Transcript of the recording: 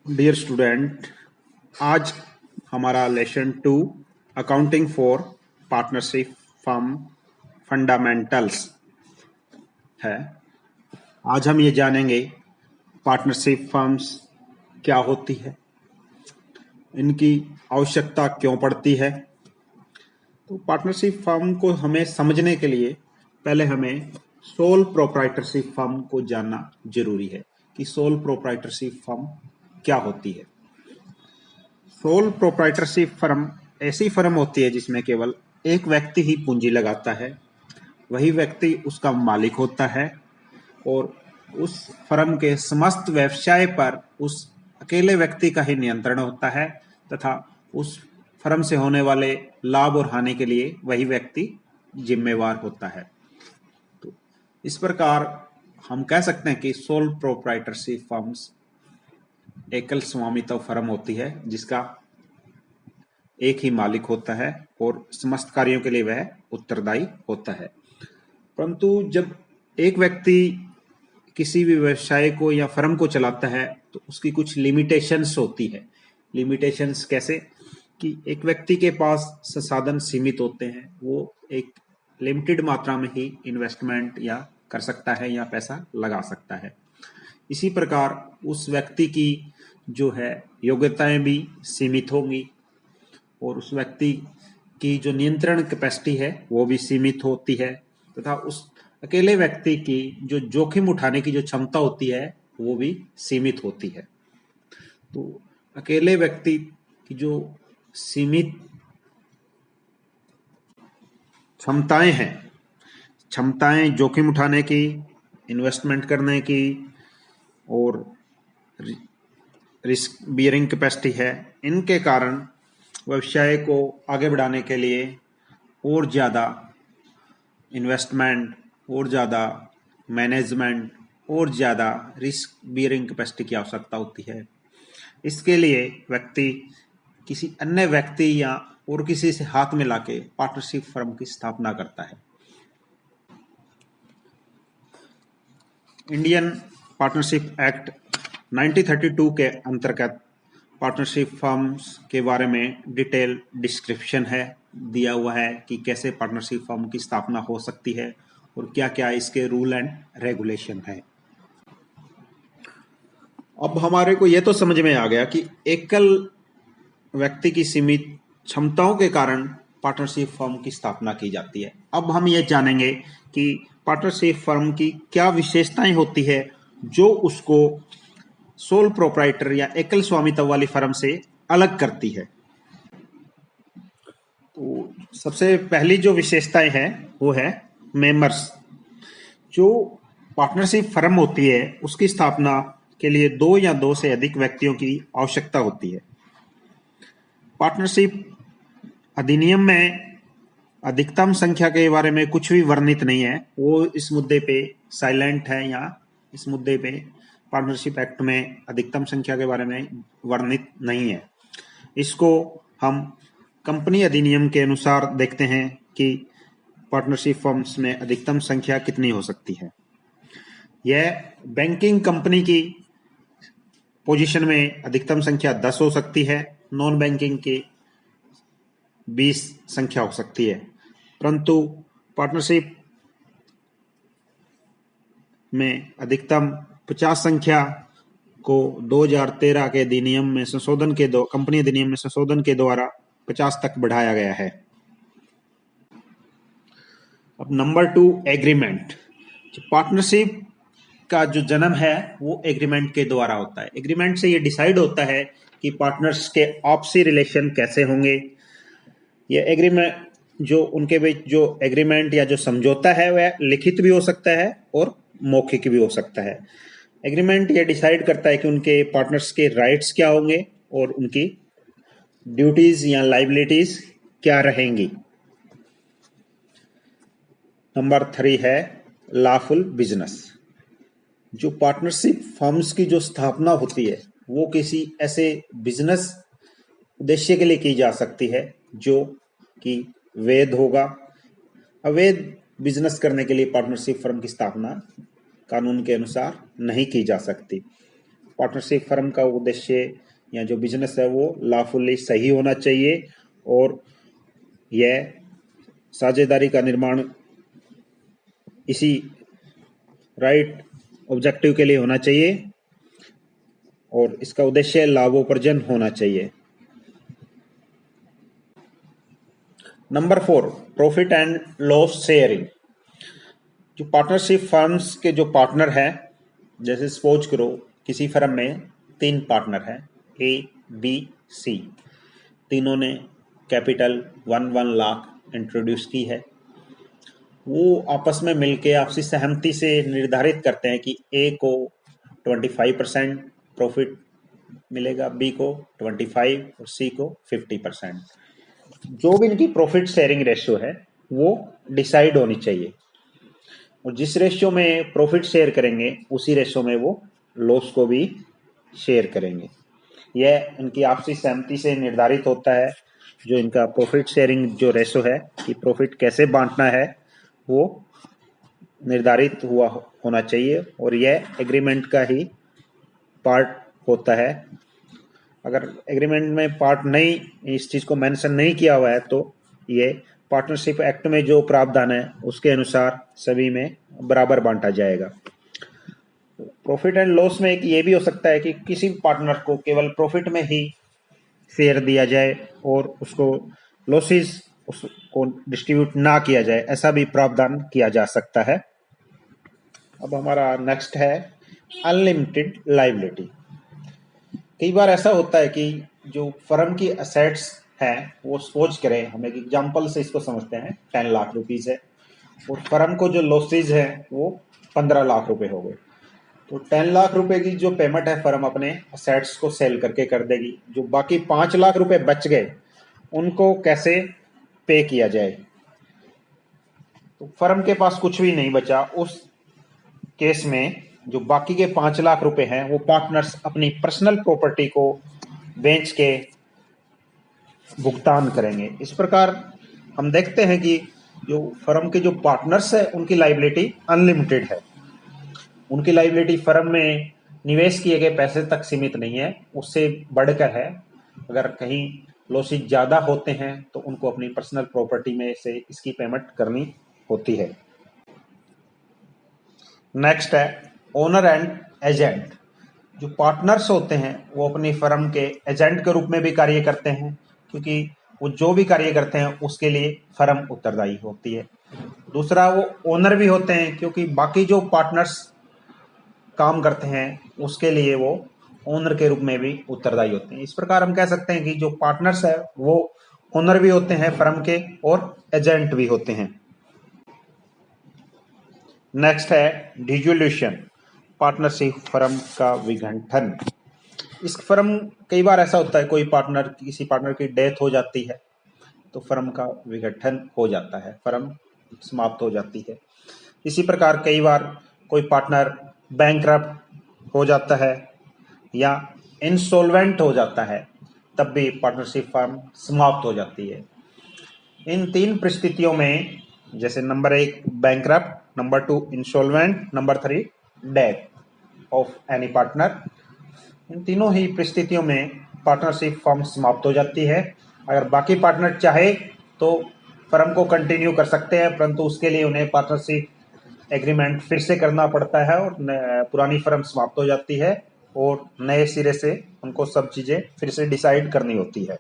Dear student, आज हमारा lesson 2 accounting for partnership firm fundamentals है। आज हम ये जानेंगे पार्टनरशिप फर्म्स क्या होती है, इनकी आवश्यकता क्यों पड़ती है। तो पार्टनरशिप फर्म को हमें समझने के लिए पहले हमें सोल प्रोप्राइटरशिप फर्म को जानना जरूरी है कि सोल प्रोप्राइटरशिप फर्म क्या होती है। सोल प्रोप्राइटरशिप फर्म ऐसी फर्म होती है जिसमें केवल एक व्यक्ति ही पूंजी लगाता है, वही व्यक्ति उसका मालिक होता है और उस फर्म के समस्त व्यवसाय पर उस अकेले व्यक्ति का ही नियंत्रण होता है तथा उस फर्म से होने वाले लाभ और हानि के लिए वही व्यक्ति जिम्मेवार होता है। तो इस प्रकार हम कह सकते हैं कि सोल प्रोप्राइटरशिप फर्म्स एकल स्वामित्व फर्म होती है जिसका एक ही मालिक होता है और समस्त कार्यों के लिए वह उत्तरदायी होता है। परंतु जब एक व्यक्ति किसी भी व्यवसाय को या फर्म को चलाता है तो उसकी कुछ लिमिटेशंस होती है। लिमिटेशंस कैसे कि एक व्यक्ति के पास संसाधन सीमित होते हैं, वो एक लिमिटेड मात्रा में ही इन्वेस्टमेंट या कर सकता है या पैसा लगा सकता है। इसी प्रकार उस व्यक्ति की जो है योग्यताएं भी सीमित होंगी और उस व्यक्ति की जो नियंत्रण कैपेसिटी है वो भी सीमित होती है तथा उस अकेले व्यक्ति की जो जोखिम उठाने की जो क्षमता होती है वो भी सीमित होती है। तो अकेले व्यक्ति की जो सीमित क्षमताएं जोखिम उठाने की, इन्वेस्टमेंट करने की और रिस्क बियरिंग कैपेसिटी है, इनके कारण व्यवसाय को आगे बढ़ाने के लिए और ज़्यादा इन्वेस्टमेंट और ज़्यादा मैनेजमेंट और ज़्यादा रिस्क बियरिंग कैपेसिटी की आवश्यकता होती है। इसके लिए व्यक्ति किसी अन्य व्यक्ति या और किसी से हाथ मिला के पार्टनरशिप फर्म की स्थापना करता है। इंडियन पार्टनरशिप एक्ट 1932 के अंतर्गत पार्टनरशिप फर्म्स के बारे में डिटेल डिस्क्रिप्शन है, दिया हुआ है कि कैसे पार्टनरशिप फर्म की स्थापना हो सकती है और क्या क्या इसके रूल एंड रेगुलेशन है। अब हमारे को यह तो समझ में आ गया कि एकल व्यक्ति की सीमित क्षमताओं के कारण पार्टनरशिप फर्म की स्थापना की जाती है। अब हम ये जानेंगे कि पार्टनरशिप फर्म की क्या विशेषताएं होती है जो उसको सोल प्रोप्राइटर या एकल स्वामित्व वाली फर्म से अलग करती है। तो सबसे पहली जो विशेषताएं हैं वो है मेंबर्स। जो पार्टनरशिप फर्म होती है उसकी स्थापना के लिए 2 या 2 से अधिक व्यक्तियों की आवश्यकता होती है। पार्टनरशिप अधिनियम में अधिकतम संख्या के बारे में कुछ भी वर्णित नहीं है, वो इस मुद्दे पे साइलेंट है या इस मुद्दे पे पार्टनरशिप एक्ट में अधिकतम संख्या के बारे में वर्णित नहीं है। इसको हम कंपनी अधिनियम के अनुसार देखते हैं कि पार्टनरशिप फर्म्स में अधिकतम संख्या कितनी हो सकती है। यह बैंकिंग कंपनी की पोजीशन में अधिकतम संख्या 10 हो सकती है, नॉन बैंकिंग की 20 संख्या हो सकती है, परंतु पार्टनरशिप में अधिकतम 50 संख्या को 2013 के अधिनियम में संशोधन के कंपनी अधिनियम में संशोधन के द्वारा 50 तक बढ़ाया गया है। अब नंबर 2, एग्रीमेंट। पार्टनरशिप का जो जन्म है वो एग्रीमेंट के द्वारा होता है। एग्रीमेंट से ये डिसाइड होता है कि पार्टनर्स के आपसी रिलेशन कैसे होंगे। ये एग्रीमेंट जो उनके बीच जो एग्रीमेंट या जो समझौता है वह लिखित भी हो सकता है और मौखिक भी हो सकता है। एग्रीमेंट ये डिसाइड करता है कि उनके पार्टनर्स के राइट्स क्या होंगे और उनकी ड्यूटीज या लाइबिलिटीज क्या रहेंगी। नंबर 3 है लॉफुल बिजनेस। जो पार्टनरशिप फर्म्स की जो स्थापना होती है वो किसी ऐसे बिजनेस उद्देश्य के लिए की जा सकती है जो कि वैध होगा। अवैध बिजनेस करने के लिए पार्टनरशिप फर्म की स्थापना कानून के अनुसार नहीं की जा सकती। पार्टनरशिप फर्म का उद्देश्य या जो बिजनेस है वो लॉफुली सही होना चाहिए और यह साझेदारी का निर्माण इसी राइट ऑब्जेक्टिव के लिए होना चाहिए और इसका उद्देश्य लाभोपार्जन होना चाहिए। Number 4, profit and loss sharing. जो पार्टनरशिप फर्म्स के जो पार्टनर हैं, जैसे सपोज करो किसी फर्म में 3 पार्टनर हैं, ए बी सी, तीनों ने कैपिटल 1 लाख इंट्रोड्यूस की है। वो आपस में मिलके आपसी सहमति से निर्धारित करते हैं कि ए को 25% प्रॉफिट मिलेगा, बी को 25 और सी को 50%। जो भी इनकी प्रॉफिट शेयरिंग रेशियो है वो डिसाइड होनी चाहिए और जिस रेशियो में प्रॉफिट शेयर करेंगे उसी रेशियो में वो लॉस को भी शेयर करेंगे। यह इनकी आपसी सहमति से निर्धारित होता है। जो इनका प्रॉफिट शेयरिंग जो रेशियो है कि प्रॉफिट कैसे बांटना है वो निर्धारित हुआ होना चाहिए और यह एग्रीमेंट का ही पार्ट होता है। अगर एग्रीमेंट में पार्ट नहीं, इस चीज को मेंशन नहीं किया हुआ है तो ये पार्टनरशिप एक्ट में जो प्रावधान है उसके अनुसार सभी में बराबर बांटा जाएगा। प्रॉफिट एंड लॉस में एक ये भी हो सकता है कि किसी पार्टनर को केवल प्रॉफिट में ही शेयर दिया जाए और उसको लॉसेस उसको डिस्ट्रीब्यूट ना किया जाए, ऐसा भी प्रावधान किया जा सकता है। अब हमारा नेक्स्ट है अनलिमिटेड लायबिलिटी। कई बार ऐसा होता है कि जो फर्म की असेट्स हैं वो सपोज करें, हम एक एग्जांपल से इसको समझते हैं, 10 लाख रुपीज है और फर्म को जो लॉसेज है वो 15 लाख रुपए हो गए। तो 10 लाख रुपए की जो पेमेंट है फर्म अपने असेट्स को सेल करके कर देगी। जो बाकी 5 लाख रुपए बच गए उनको कैसे पे किया जाए? तो फर्म के पास कुछ भी नहीं बचा, उस केस में जो बाकी के 5 लाख रुपए हैं वो पार्टनर्स अपनी पर्सनल प्रॉपर्टी को बेच के भुगतान करेंगे। इस प्रकार हम देखते हैं कि जो फर्म के जो पार्टनर्स है उनकी लायबिलिटी अनलिमिटेड है। उनकी लायबिलिटी फर्म में निवेश किए गए पैसे तक सीमित नहीं है, उससे बढ़कर है। अगर कहीं लॉसेज ज्यादा होते हैं तो उनको अपनी पर्सनल प्रॉपर्टी में से इसकी पेमेंट करनी होती है। नेक्स्ट है ओनर एंड एजेंट। जो पार्टनर्स होते हैं वो अपनी फर्म के एजेंट के रूप में भी कार्य करते हैं, क्योंकि वो जो भी कार्य करते हैं उसके लिए फर्म उत्तरदायी होती है। दूसरा, वो ओनर भी होते हैं, क्योंकि बाकी जो पार्टनर्स काम करते हैं उसके लिए वो ओनर के रूप में भी उत्तरदायी होते हैं। इस प्रकार हम कह सकते हैं कि जो पार्टनर्स है वो ओनर भी होते हैं फर्म के और एजेंट भी होते हैं। नेक्स्ट है डिसोल्यूशन, पार्टनरशिप फर्म का विघटन। इस फर्म कई बार ऐसा होता है, कोई पार्टनर, किसी पार्टनर की डेथ हो जाती है तो फर्म का विघटन हो जाता है, फर्म समाप्त हो जाती है। इसी प्रकार कई बार कोई पार्टनर बैंकरप्ट हो जाता है या इंसॉल्वेंट हो जाता है, तब भी पार्टनरशिप फर्म समाप्त हो जाती है। इन 3 परिस्थितियों में, जैसे number 1 bankrupt, number 2 insolvent, number 3 death of any partner, इन तीनों ही परिस्थितियों में पार्टनरशिप फर्म समाप्त हो जाती है। अगर बाकी पार्टनर चाहे तो फर्म को कंटिन्यू कर सकते हैं, परंतु उसके लिए उन्हें पार्टनरशिप एग्रीमेंट फिर से करना पड़ता है और पुरानी फर्म समाप्त हो जाती है और नए सिरे से उनको सब चीजें फिर से डिसाइड करनी होती है।